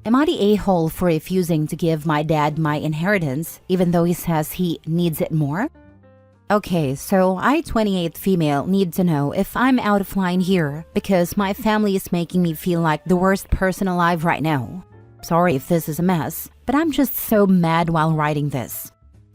Am I the a-hole for refusing to give my dad my inheritance even though he says he needs it more? Okay, so I, 28 female, need to know if I'm out of line here because my family is making me feel like the worst person alive right now. Sorry if this is a mess, but I'm just so mad while writing this.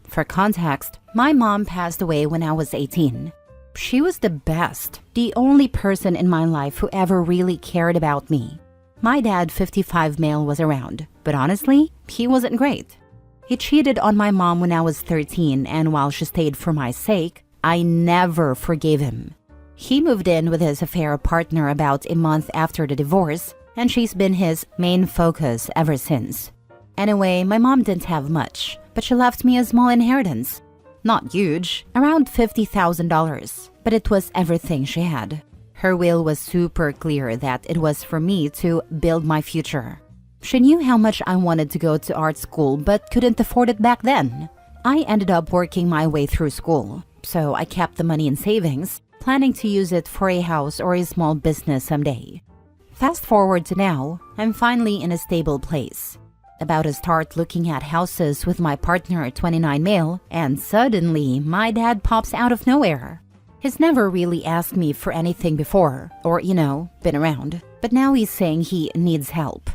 For context, my mom passed away when I was 18. She was the best, the only person in my life who ever really cared about me. My dad, 55 male, was around, but honestly, he wasn't great. He cheated on my mom when I was 13, and while she stayed for my sake, I never forgave him. He moved in with his affair partner about a month after the divorce, and she's been his main focus ever since. Anyway, my mom didn't have much, but she left me a small inheritance. Not huge, around $50,000, but it was everything she had. Her will was super clear that it was for me to build my future. She knew how much I wanted to go to art school but couldn't afford it back then. I ended up working my way through school, so I kept the money in savings, planning to use it for a house or a small business someday. Fast forward to now, I'm finally in a stable place. About to start looking at houses with my partner, 29 male, and suddenly my dad pops out of nowhere. He's never really asked me for anything before, or, been around, but now he's saying he needs help.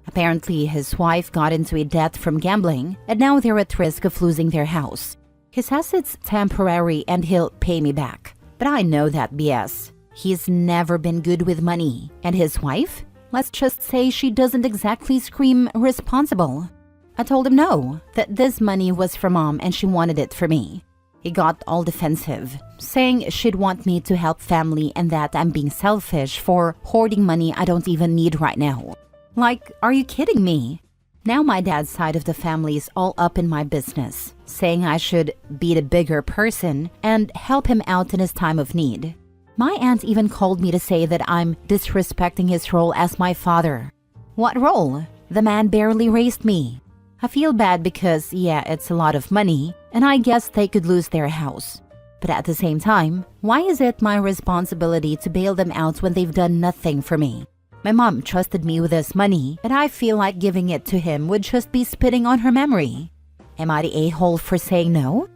Apparently, his wife got into a debt from gambling, and now they're at risk of losing their house. He says it's temporary and he'll pay me back, but I know that BS. He's never been good with money, and his wife? Let's just say she doesn't exactly scream responsible. I told him no, that this money was for mom and she wanted it for me. He got all defensive, saying she'd want me to help family and that I'm being selfish for hoarding money I don't even need right now. Like, are you kidding me? Now my dad's side of the family is all up in my business, saying I should be the bigger person and help him out in his time of need. My aunt even called me to say that I'm disrespecting his role as my father. What role? The man barely raised me. I feel bad because, yeah, it's a lot of money, and I guess they could lose their house. But at the same time, why is it my responsibility to bail them out when they've done nothing for me? My mom trusted me with this money, and I feel like giving it to him would just be spitting on her memory. Am I the a-hole for saying no?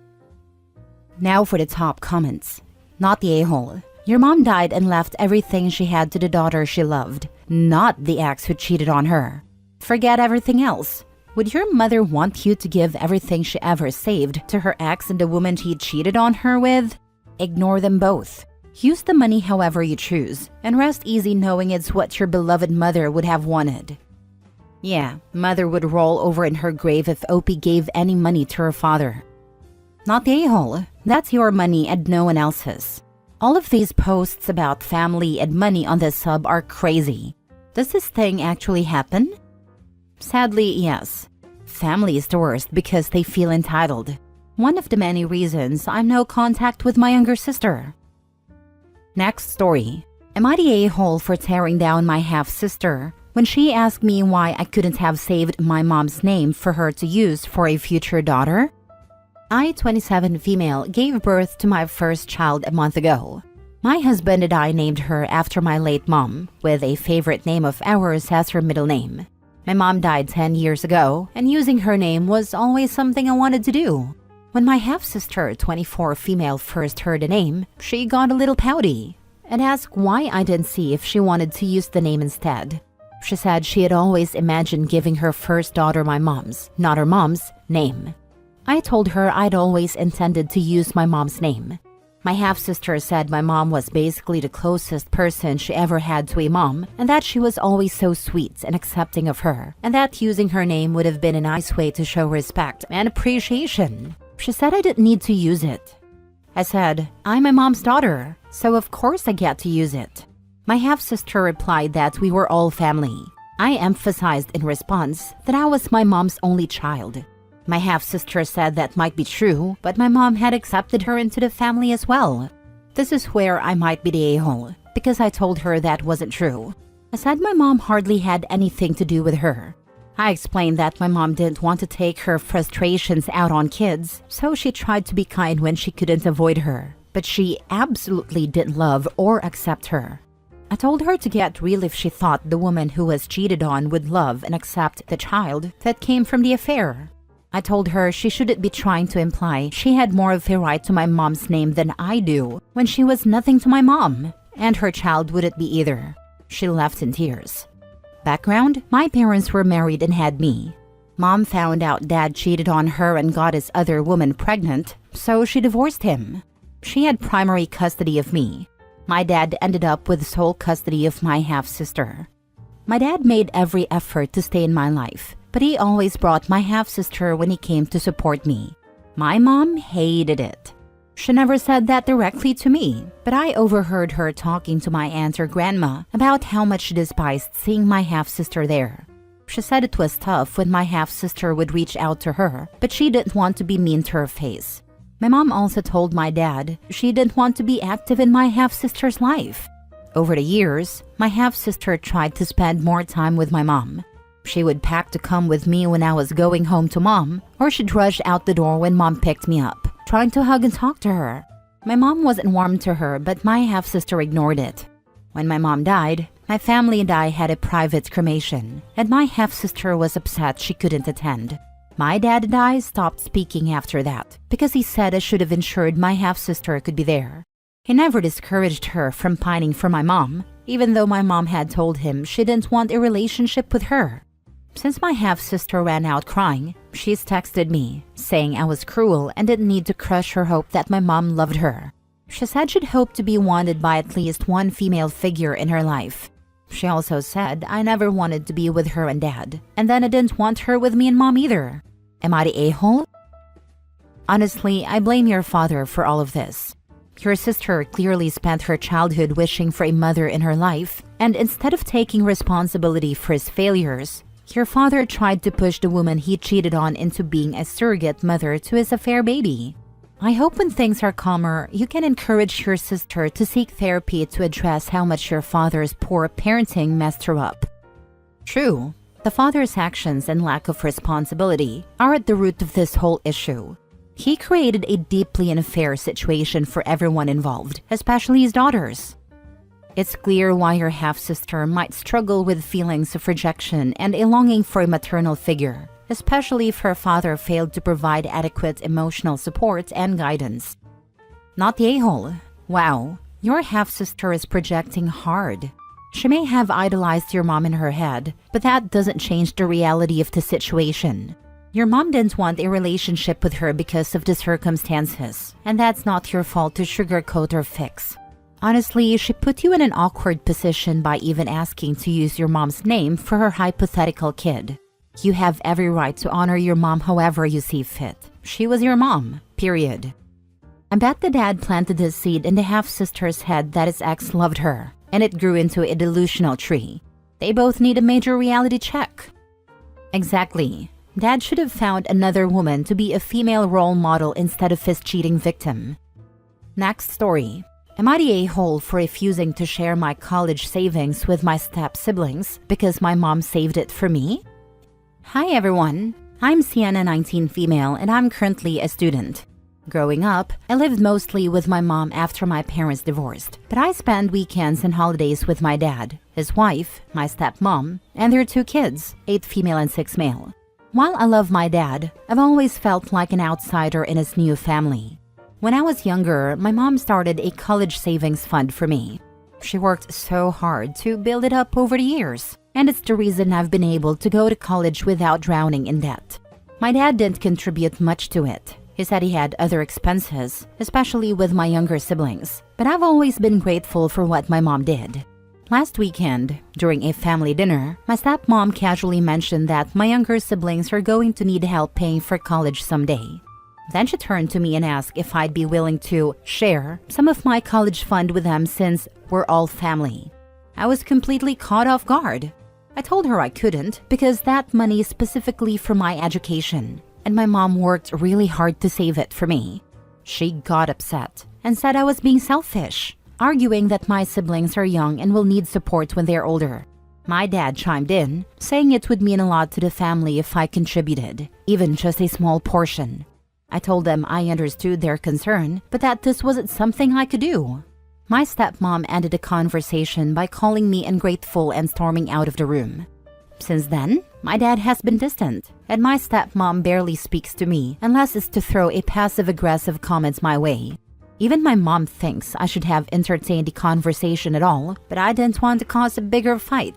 Now for the top comments. Not the a-hole. Your mom died and left everything she had to the daughter she loved, not the ex who cheated on her. Forget everything else. Would your mother want you to give everything she ever saved to her ex and the woman he cheated on her with? Ignore them both. Use the money however you choose, and rest easy knowing it's what your beloved mother would have wanted. Yeah, mother would roll over in her grave if Opie gave any money to her father. Not the a-hole. That's your money and no one else's. All of these posts about family and money on this sub are crazy. Does this thing actually happen? Sadly, yes. Family is the worst because they feel entitled. One of the many reasons I'm no contact with my younger sister. Next story. Am I the a-hole for tearing down my half-sister when she asked me why I couldn't have saved my mom's name for her to use for a future daughter? I, 27 female, gave birth to my first child a month ago. My husband and I named her after my late mom, with a favorite name of ours as her middle name. My mom died 10 years ago, and using her name was always something I wanted to do. When my half-sister, 24 female, first heard the name, she got a little pouty and asked why I didn't see if she wanted to use the name instead. She said she had always imagined giving her first daughter my mom's, not her mom's, name. I told her I'd always intended to use my mom's name. My half-sister said my mom was basically the closest person she ever had to a mom, and that she was always so sweet and accepting of her, and that using her name would have been a nice way to show respect and appreciation. She said I didn't need to use it. I said, I'm my mom's daughter, so of course I get to use it. My half-sister replied that we were all family. I emphasized in response that I was my mom's only child. My half-sister said that might be true, but my mom had accepted her into the family as well. This is where I might be the a-hole, because I told her that wasn't true. I said my mom hardly had anything to do with her. I explained that my mom didn't want to take her frustrations out on kids, so she tried to be kind when she couldn't avoid her, but she absolutely didn't love or accept her. I told her to get real if she thought the woman who was cheated on would love and accept the child that came from the affair. I told her she shouldn't be trying to imply she had more of a right to my mom's name than I do when she was nothing to my mom, and her child wouldn't be either. She left in tears. Background: my parents were married and had me. Mom found out dad cheated on her and got his other woman pregnant, so she divorced him. She had primary custody of me. My dad ended up with sole custody of my half-sister. My dad made every effort to stay in my life, but he always brought my half-sister when he came to support me. My mom hated it. She never said that directly to me, but I overheard her talking to my aunt or grandma about how much she despised seeing my half-sister there. She said it was tough when my half-sister would reach out to her, but she didn't want to be mean to her face. My mom also told my dad she didn't want to be active in my half-sister's life. Over the years, my half-sister tried to spend more time with my mom. She would pack to come with me when I was going home to mom, or she'd rush out the door when mom picked me up, trying to hug and talk to her. My mom wasn't warm to her, but my half-sister ignored it. When my mom died, my family and I had a private cremation, and my half-sister was upset she couldn't attend. My dad and I stopped speaking after that because he said I should have ensured my half-sister could be there. He never discouraged her from pining for my mom, even though my mom had told him she didn't want a relationship with her. Since my half-sister ran out crying, she's texted me, saying I was cruel and didn't need to crush her hope that my mom loved her. She said she'd hoped to be wanted by at least one female figure in her life. She also said I never wanted to be with her and dad, and then I didn't want her with me and mom either. Am I the a-hole? Honestly, I blame your father for all of this. Your sister clearly spent her childhood wishing for a mother in her life, and instead of taking responsibility for his failures, your father tried to push the woman he cheated on into being a surrogate mother to his affair baby. I hope when things are calmer, you can encourage your sister to seek therapy to address how much your father's poor parenting messed her up. True, the father's actions and lack of responsibility are at the root of this whole issue. He created a deeply unfair situation for everyone involved, especially his daughters. It's clear why your half-sister might struggle with feelings of rejection and a longing for a maternal figure, especially if her father failed to provide adequate emotional support and guidance. Not the a-hole. Wow, your half-sister is projecting hard. She may have idolized your mom in her head, but that doesn't change the reality of the situation. Your mom didn't want a relationship with her because of the circumstances, and that's not your fault to sugarcoat or fix. Honestly, she put you in an awkward position by even asking to use your mom's name for her hypothetical kid. You have every right to honor your mom however you see fit. She was your mom, period. I bet the dad planted this seed in the half-sister's head that his ex loved her, and it grew into a delusional tree. They both need a major reality check. Exactly. Dad should have found another woman to be a female role model instead of his cheating victim. Next story. Am I the a-hole for refusing to share my college savings with my step-siblings because my mom saved it for me? Hi everyone. I'm Sienna, 19 female, and I'm currently a student. Growing up, I lived mostly with my mom after my parents divorced, but I spent weekends and holidays with my dad, his wife, my stepmom, and their 2 kids, 8 female and 6 male. While I love my dad, I've always felt like an outsider in his new family. When I was younger, my mom started a college savings fund for me. She worked so hard to build it up over the years, and it's the reason I've been able to go to college without drowning in debt. My dad didn't contribute much to it. He said he had other expenses, especially with my younger siblings, but I've always been grateful for what my mom did. Last weekend, during a family dinner, my stepmom casually mentioned that my younger siblings are going to need help paying for college someday. Then she turned to me and asked if I'd be willing to share some of my college fund with them since we're all family. I was completely caught off guard. I told her I couldn't because that money is specifically for my education, and my mom worked really hard to save it for me. She got upset and said I was being selfish, arguing that my siblings are young and will need support when they're older. My dad chimed in, saying it would mean a lot to the family if I contributed, even just a small portion. I told them I understood their concern, but that this wasn't something I could do. My stepmom ended the conversation by calling me ungrateful and storming out of the room. Since then, my dad has been distant, and my stepmom barely speaks to me unless it's to throw a passive-aggressive comments my way. Even my mom thinks I should have entertained the conversation at all, but I didn't want to cause a bigger fight.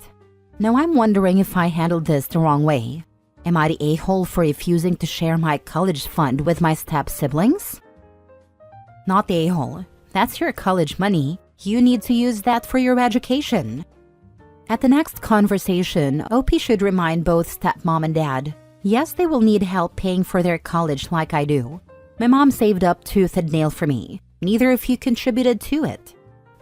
Now I'm wondering if I handled this the wrong way. Am I the a-hole for refusing to share my college fund with my step-siblings? Not the a-hole. That's your college money. You need to use that for your education. At the next conversation, OP should remind both stepmom and dad. Yes, they will need help paying for their college like I do. My mom saved up tooth and nail for me. Neither of you contributed to it.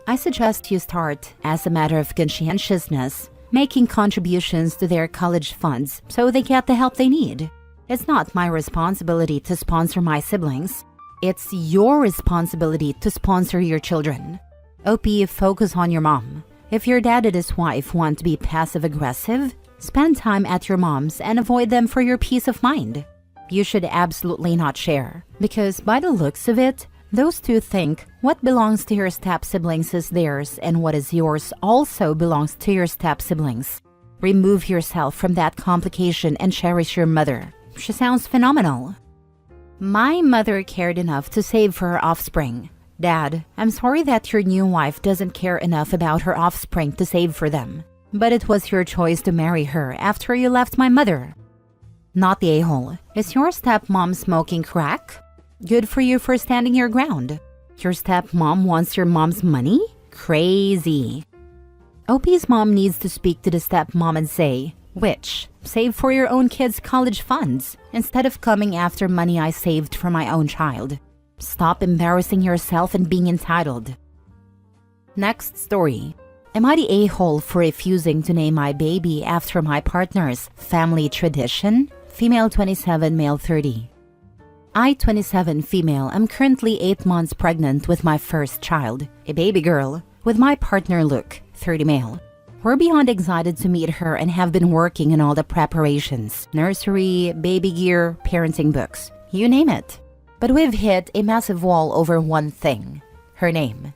I suggest you start, as a matter of conscientiousness, making contributions to their college funds so they get the help they need. It's not my responsibility to sponsor my siblings. It's your responsibility to sponsor your children. OP, focus on your mom. If your dad and his wife want to be passive-aggressive, spend time at your mom's and avoid them for your peace of mind. You should absolutely not share, because by the looks of it, those two think what belongs to your step-siblings is theirs and what is yours also belongs to your step-siblings. Remove yourself from that complication and cherish your mother. She sounds phenomenal. My mother cared enough to save for her offspring. Dad, I'm sorry that your new wife doesn't care enough about her offspring to save for them. But it was your choice to marry her after you left my mother. Not the a-hole. Is your stepmom smoking crack? Good for you for standing your ground. Your stepmom wants your mom's money? Crazy. OP's mom needs to speak to the stepmom and say, "Which? Save for your own kids' college funds, instead of coming after money I saved for my own child. Stop embarrassing yourself and being entitled." Next story. Am I the a-hole for refusing to name my baby after my partner's family tradition? Female 27, male 30. I, 27, female, am currently 8 months pregnant with my first child, a baby girl, with my partner Luke, 30, male. We're beyond excited to meet her and have been working on all the preparations, nursery, baby gear, parenting books, you name it. But we've hit a massive wall over one thing, her name.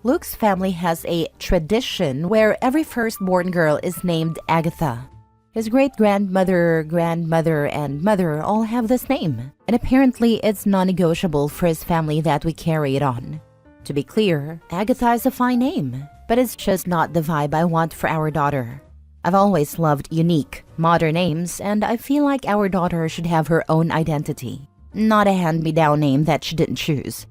Luke's family has a tradition where every firstborn girl is named Agatha. His great-grandmother, grandmother, and mother all have this name, and apparently it's non-negotiable for his family that we carry it on. To be clear, Agatha is a fine name, but it's just not the vibe I want for our daughter. I've always loved unique, modern names, and I feel like our daughter should have her own identity, not a hand-me-down name that she didn't choose.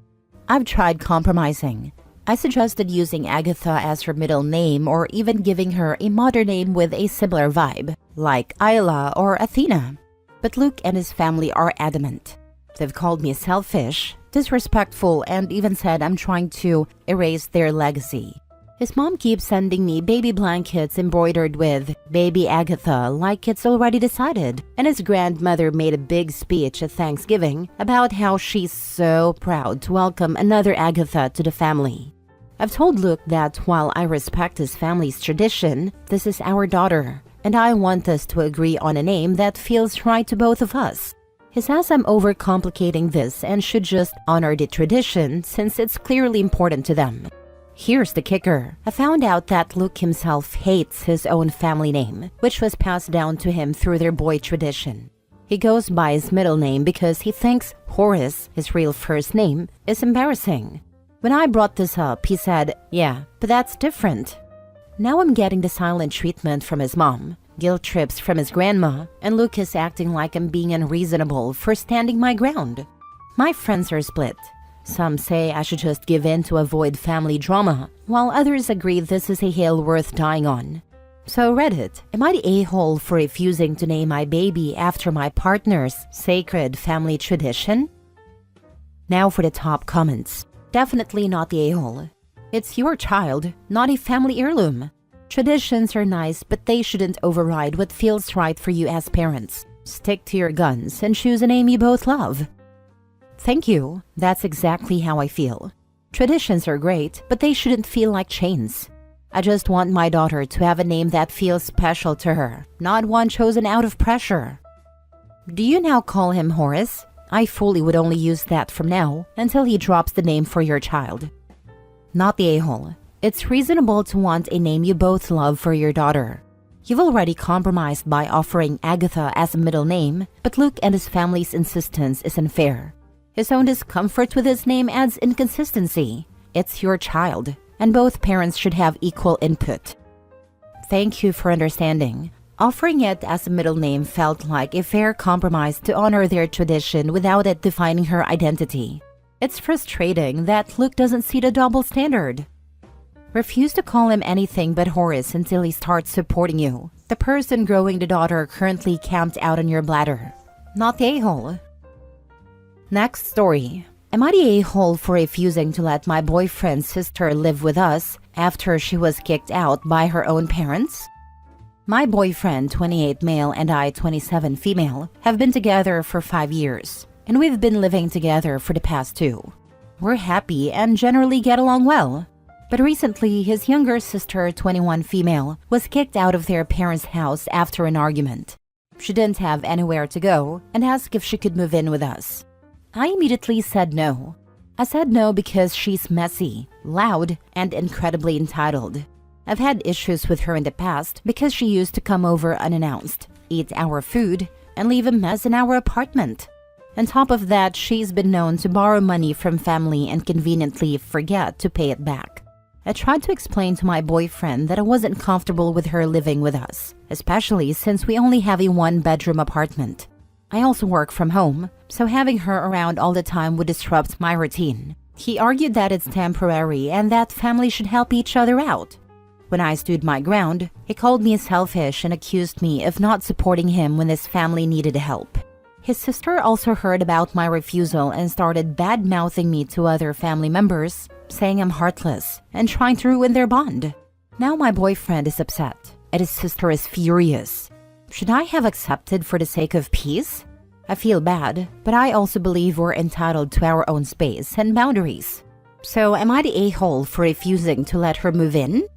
I've tried compromising. I suggested using Agatha as her middle name or even giving her a modern name with a similar vibe, like Isla or Athena. But Luke and his family are adamant. They've called me selfish, disrespectful, and even said I'm trying to erase their legacy. His mom keeps sending me baby blankets embroidered with Baby Agatha like it's already decided, and his grandmother made a big speech at Thanksgiving about how she's so proud to welcome another Agatha to the family. I've told Luke that while I respect his family's tradition, this is our daughter, and I want us to agree on a name that feels right to both of us. He says I'm overcomplicating this and should just honor the tradition since it's clearly important to them. Here's the kicker. I found out that Luke himself hates his own family name, which was passed down to him through their boy tradition. He goes by his middle name because he thinks Horace, his real first name, is embarrassing. When I brought this up, he said, "Yeah, but that's different." Now I'm getting the silent treatment from his mom, guilt trips from his grandma, and Luke is acting like I'm being unreasonable for standing my ground. My friends are split. Some say I should just give in to avoid family drama, while others agree this is a hill worth dying on. So Reddit, am I the a-hole for refusing to name my baby after my partner's sacred family tradition? Now for the top comments. Definitely not the a-hole. It's your child, not a family heirloom. Traditions are nice, but they shouldn't override what feels right for you as parents. Stick to your guns and choose a name you both love. Thank you. That's exactly how I feel. Traditions are great, but they shouldn't feel like chains. I just want my daughter to have a name that feels special to her, not one chosen out of pressure. Do you now call him Horace? I fully would only use that from now until he drops the name for your child. Not the a-hole. It's reasonable to want a name you both love for your daughter. You've already compromised by offering Agatha as a middle name, but Luke and his family's insistence is unfair. His own discomfort with his name adds inconsistency. It's your child, and both parents should have equal input. Thank you for understanding. Offering it as a middle name felt like a fair compromise to honor their tradition without it defining her identity. It's frustrating that Luke doesn't see the double standard. Refuse to call him anything but Horace until he starts supporting you. The person growing the daughter currently camped out on your bladder. Not the a-hole. Next story. Am I the a-hole for refusing to let my boyfriend's sister live with us after she was kicked out by her own parents? My boyfriend, 28 male, and I, 27 female, have been together for 5 years, and we've been living together for the past 2. We're happy and generally get along well. But recently, his younger sister, 21 female, was kicked out of their parents' house after an argument. She didn't have anywhere to go and asked if she could move in with us. I immediately said no. I said no because she's messy, loud, and incredibly entitled. I've had issues with her in the past because she used to come over unannounced, eat our food, and leave a mess in our apartment. On top of that, she's been known to borrow money from family and conveniently forget to pay it back. I tried to explain to my boyfriend that I wasn't comfortable with her living with us, especially since we only have a 1-bedroom apartment. I also work from home, so having her around all the time would disrupt my routine. He argued that it's temporary and that families should help each other out. When I stood my ground, he called me selfish and accused me of not supporting him when his family needed help. His sister also heard about my refusal and started bad-mouthing me to other family members, saying I'm heartless and trying to ruin their bond. Now my boyfriend is upset, and his sister is furious. Should I have accepted for the sake of peace? I feel bad, but I also believe we're entitled to our own space and boundaries. So am I the a-hole for refusing to let her move in?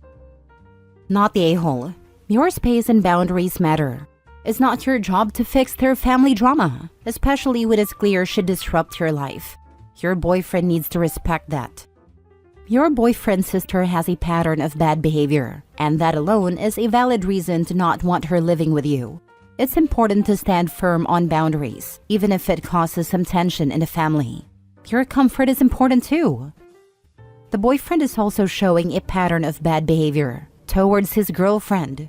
Not the a-hole. Your space and boundaries matter. It's not your job to fix their family drama, especially when it's clear should disrupt your life. Your boyfriend needs to respect that. Your boyfriend's sister has a pattern of bad behavior, and that alone is a valid reason to not want her living with you. It's important to stand firm on boundaries, even if it causes some tension in the family. Your comfort is important too. The boyfriend is also showing a pattern of bad behavior towards his girlfriend.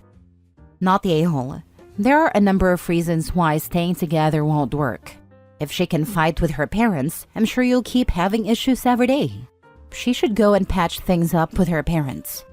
Not the a-hole. There are a number of reasons why staying together won't work. If she can fight with her parents, I'm sure you'll keep having issues every day. She should go and patch things up with her parents.